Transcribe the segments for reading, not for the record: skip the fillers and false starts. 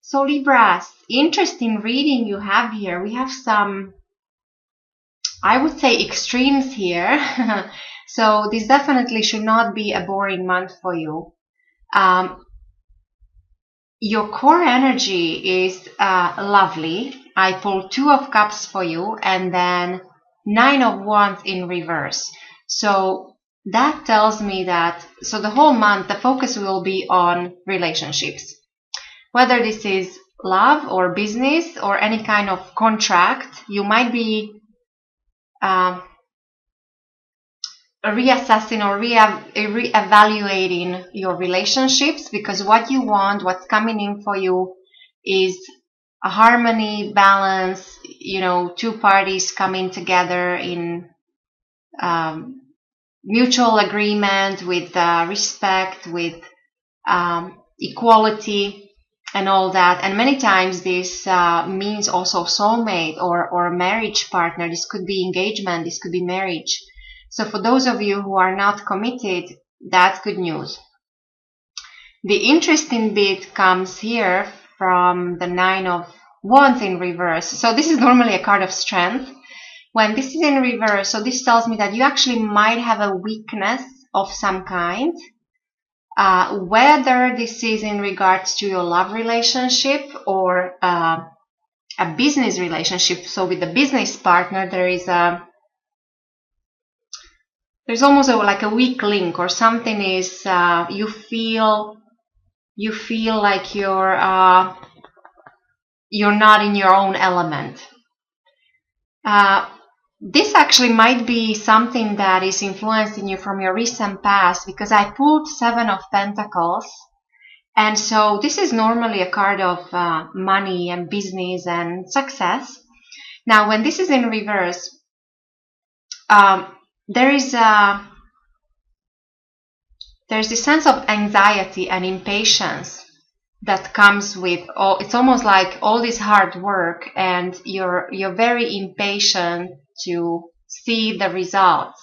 So Libras, interesting reading you have here. We have some, I would say, extremes here. So this definitely should not be a boring month for you. Your core energy is lovely. I pulled 2 of Cups for you and then 9 of Wands in reverse. So that tells me that, so the whole month, the focus will be on relationships. Whether this is love or business or any kind of contract, you might be reassessing or reevaluating your relationships, because what you want, what's coming in for you is a harmony, balance, 2 parties coming together in mutual agreement, with respect, with equality and all that. And many times this means also soulmate or a marriage partner. This could be engagement, this could be marriage. So for those of you who are not committed, that's good news. The interesting bit comes here from the 9 of Wands in reverse. So this is normally a card of strength. When this is in reverse, so this tells me that you actually might have a weakness of some kind. Whether this is in regards to your love relationship or a business relationship. So with the business partner, there's almost like a weak link, or something is you feel like you're not in your own element. This actually might be something that is influencing you from your recent past, because I pulled 7 of Pentacles, and so this is normally a card of money and business and success. Now when this is in reverse, there's this sense of anxiety and impatience that comes with all. It's almost like all this hard work, and you're very impatient to see the results,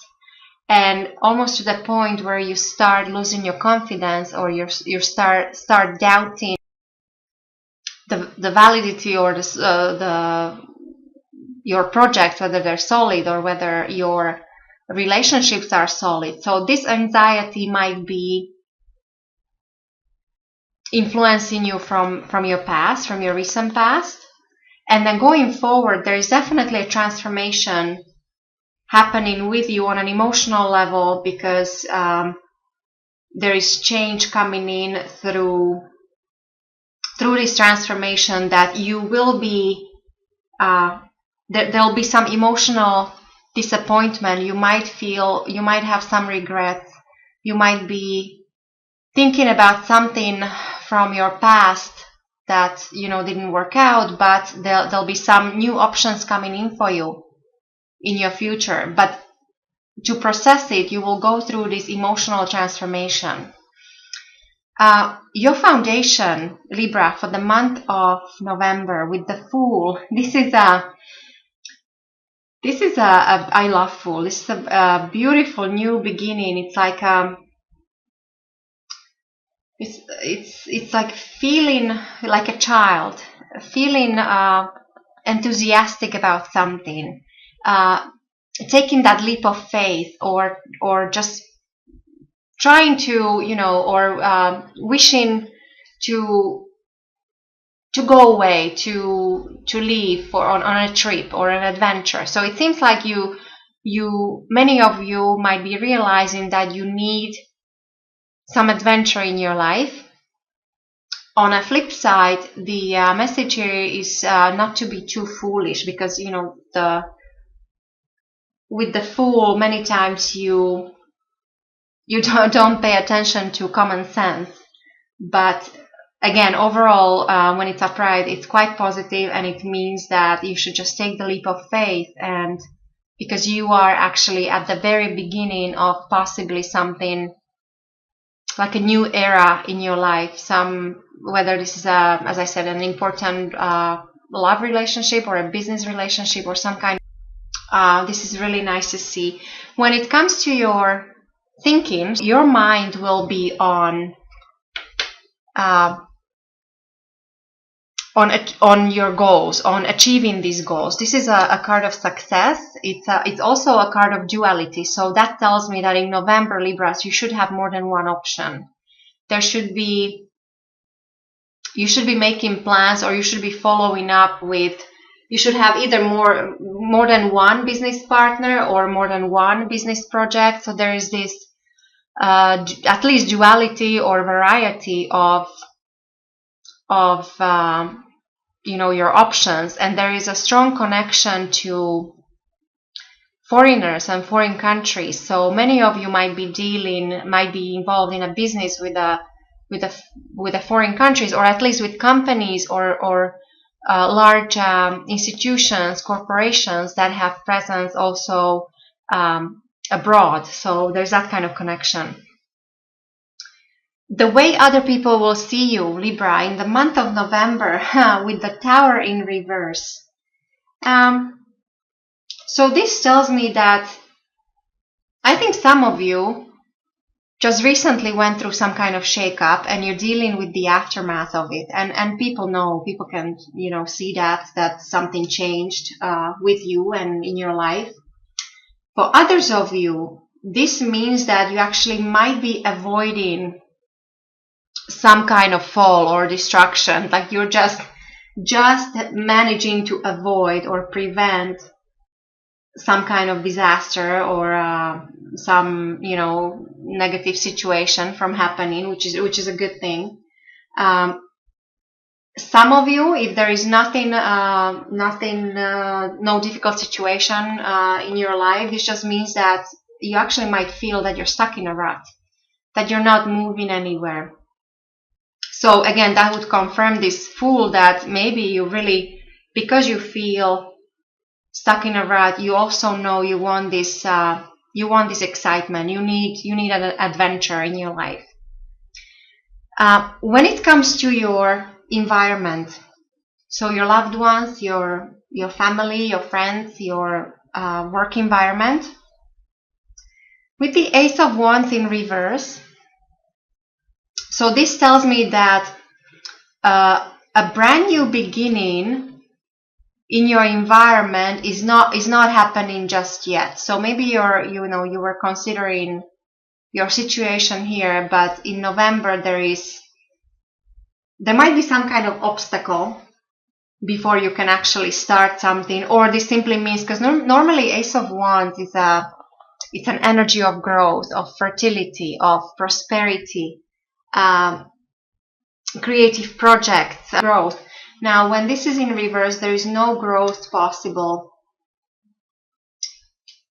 and almost to the point where you start losing your confidence, or you start doubting the validity or your projects, whether they're solid or whether your relationships are solid. So this anxiety might be influencing you from your past, from your recent past. And then going forward, there is definitely a transformation happening with you on an emotional level, because there is change coming in through this transformation, that you will be there'll be some emotional disappointment. You might have some regrets. You might be thinking about something from your past that didn't work out, but there'll be some new options coming in for you in your future. But to process it, you will go through this emotional transformation. Your foundation, Libra, for the month of November with the Fool. This is I love Fool. This is a beautiful new beginning. It's like it's like feeling like a child, feeling enthusiastic about something, taking that leap of faith, or just trying to, or wishing to go away, to leave on a trip or an adventure. So it seems like many of you might be realizing that you need some adventure in your life. On a flip side, the message here is not to be too foolish, because with the Fool, many times you don't pay attention to common sense. But again, overall, when it's upright, it's quite positive, and it means that you should just take the leap of faith, and because you are actually at the very beginning of possibly something like a new era in your life. Whether this is as I said, an important love relationship or a business relationship or some kind. This is really nice to see. When it comes to your thinking, your mind will be on on your goals, on achieving these goals. This is a card of success. It's also a card of duality. So that tells me that in November, Libras, you should have more than one option. You should be making plans, or you should be following up with, you should have either more than one business partner or more than one business project. So there is this at least duality or variety of your options, and there is a strong connection to foreigners and foreign countries. So many of you might be involved in a business with the foreign countries, or at least with companies or large institutions, corporations that have presence also abroad. So there's that kind of connection. The way other people will see you, Libra, in the month of November, with the Tower in reverse. So this tells me that I think some of you just recently went through some kind of shakeup, and you're dealing with the aftermath of it. And people can, see that something changed with you and in your life. For others of you, this means that you actually might be avoiding some kind of fall or destruction, like you're just managing to avoid or prevent some kind of disaster or some negative situation from happening, which is a good thing. Some of you, if there is no difficult situation in your life, this just means that you actually might feel that you're stuck in a rut, that you're not moving anywhere. So again, that would confirm this Fool, that maybe you really, because you feel stuck in a rut, you also know you want this excitement. You need an adventure in your life. When it comes to your environment, so your loved ones, your family, your friends, your work environment, with the Ace of Wands in reverse. So this tells me that a brand new beginning in your environment is not happening just yet. So maybe you were considering your situation here, but in November there might be some kind of obstacle before you can actually start something. Or this simply means, because normally Ace of Wands is it's an energy of growth, of fertility, of prosperity, creative projects, growth. Now, when this is in reverse, there is no growth possible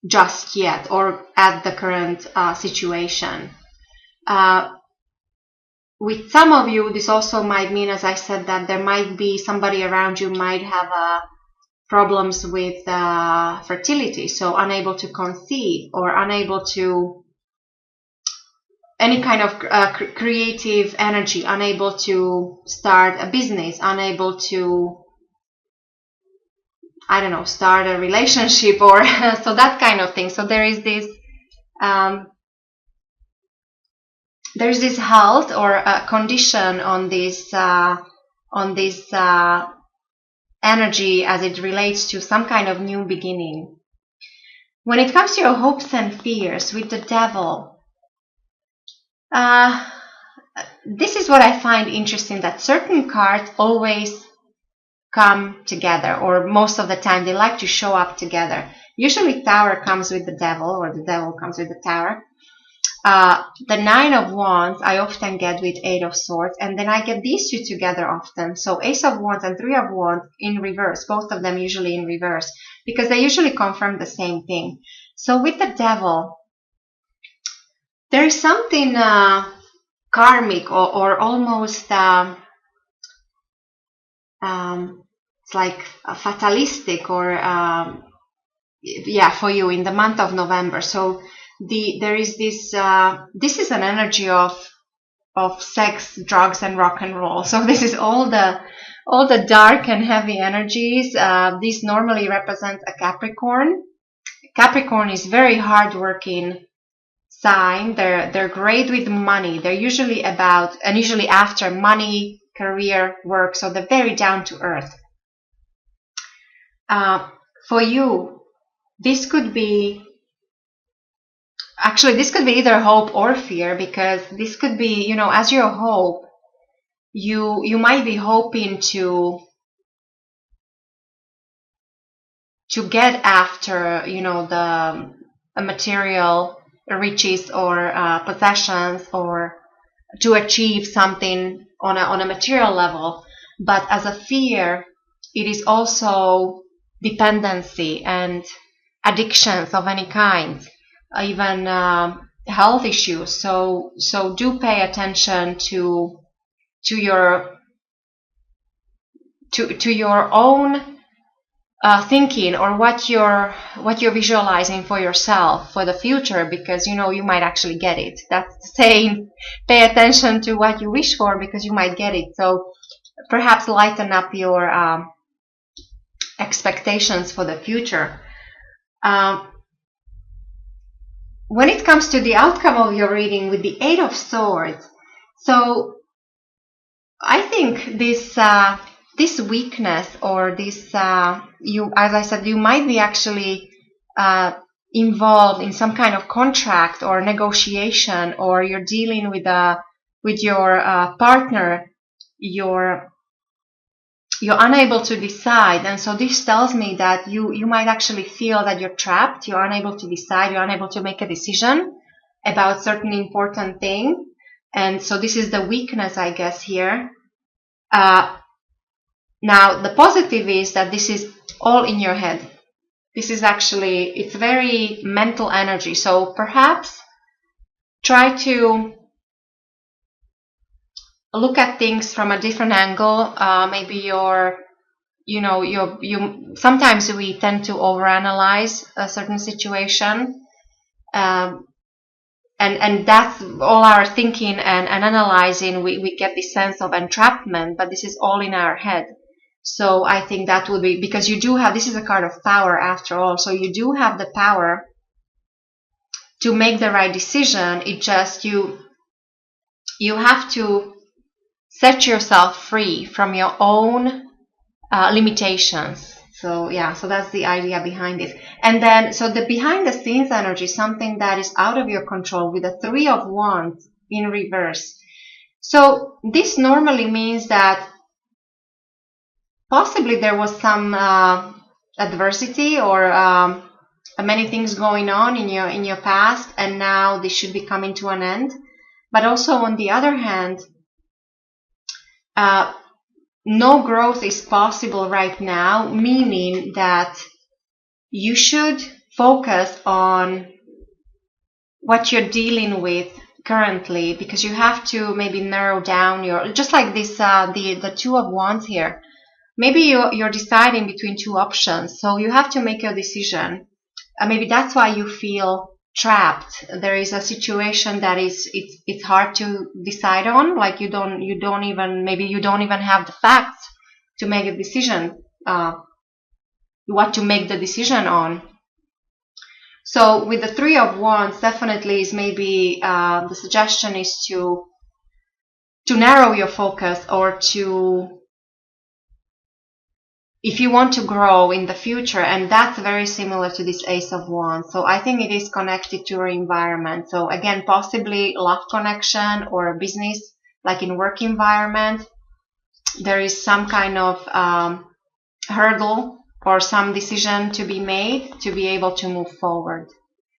just yet, or at the current situation. With some of you, this also might mean, as I said, that there might be somebody around you might have problems with fertility, so unable to conceive, or unable to any kind of creative energy, unable to start a business, unable to, start a relationship, or so that kind of thing. So there is this halt or a condition on this energy as it relates to some kind of new beginning. When it comes to your hopes and fears with the Devil, this is what I find interesting, that certain cards always come together, or most of the time they like to show up together. Usually Tower comes with the Devil, or the Devil comes with the Tower. The Nine of Wands I often get with Eight of Swords, and then I get these two together often. So Ace of Wands and Three of Wands in reverse, both of them usually in reverse, because they usually confirm the same thing. So with the Devil, there is something karmic or almost it's like fatalistic, or for you in the month of November. So there is this this is an energy of sex, drugs, and rock and roll. So this is all the dark and heavy energies. These normally represent a Capricorn. Capricorn is very hardworking sign. They're great with money. They're usually about, and usually after money, career, work, so they're very down to earth. For you, this could be either hope or fear, because this could be, you know, as your hope, you might be hoping to get after, you know, the material riches or possessions, or to achieve something on a material level. But as a fear, it is also dependency and addictions of any kind, even health issues. So do pay attention to your own thinking, or what you're visualizing for yourself for the future, because, you know, you might actually get it. That's saying pay attention to what you wish for, because you might get it. So perhaps lighten up your expectations for the future. When it comes to the outcome of your reading with the Eight of Swords, so I think this weakness, or this, as I said, you might be actually involved in some kind of contract or negotiation, or you're dealing with your partner, you're unable to decide. And so this tells me that you might actually feel that you're trapped, you're unable to decide, you're unable to make a decision about certain important thing. And so this is the weakness, I guess, here. Now, the positive is that this is all in your head. This is actually, it's very mental energy. So perhaps try to look at things from a different angle. Maybe sometimes we tend to overanalyze a certain situation. And that's all our thinking and analyzing. We get this sense of entrapment, but this is all in our head. So I think that would be, because you do have, this is a card of power after all, so you do have the power to make the right decision. It just, you have to set yourself free from your own limitations. So yeah, so that's the idea behind it. And then, so the behind the scenes energy, something that is out of your control, with the Three of Wands in reverse. So this normally means that possibly there was some adversity, or many things going on in your past, and now this should be coming to an end. But also, on the other hand, no growth is possible right now, meaning that you should focus on what you're dealing with currently, because you have to maybe narrow down your, just like this, the Two of Wands here. Maybe you're deciding between two options, so you have to make your decision. Maybe that's why you feel trapped. There is a situation that it's hard to decide on, like you don't even have the facts to make a decision, what to make the decision on. So with the Three of Wands, definitely is maybe the suggestion is to narrow your focus, or to, if you want to grow in the future. And that's very similar to this Ace of Wands. So I think it is connected to your environment. So again, possibly love connection, or a business, like in work environment, there is some kind of hurdle or some decision to be made to be able to move forward.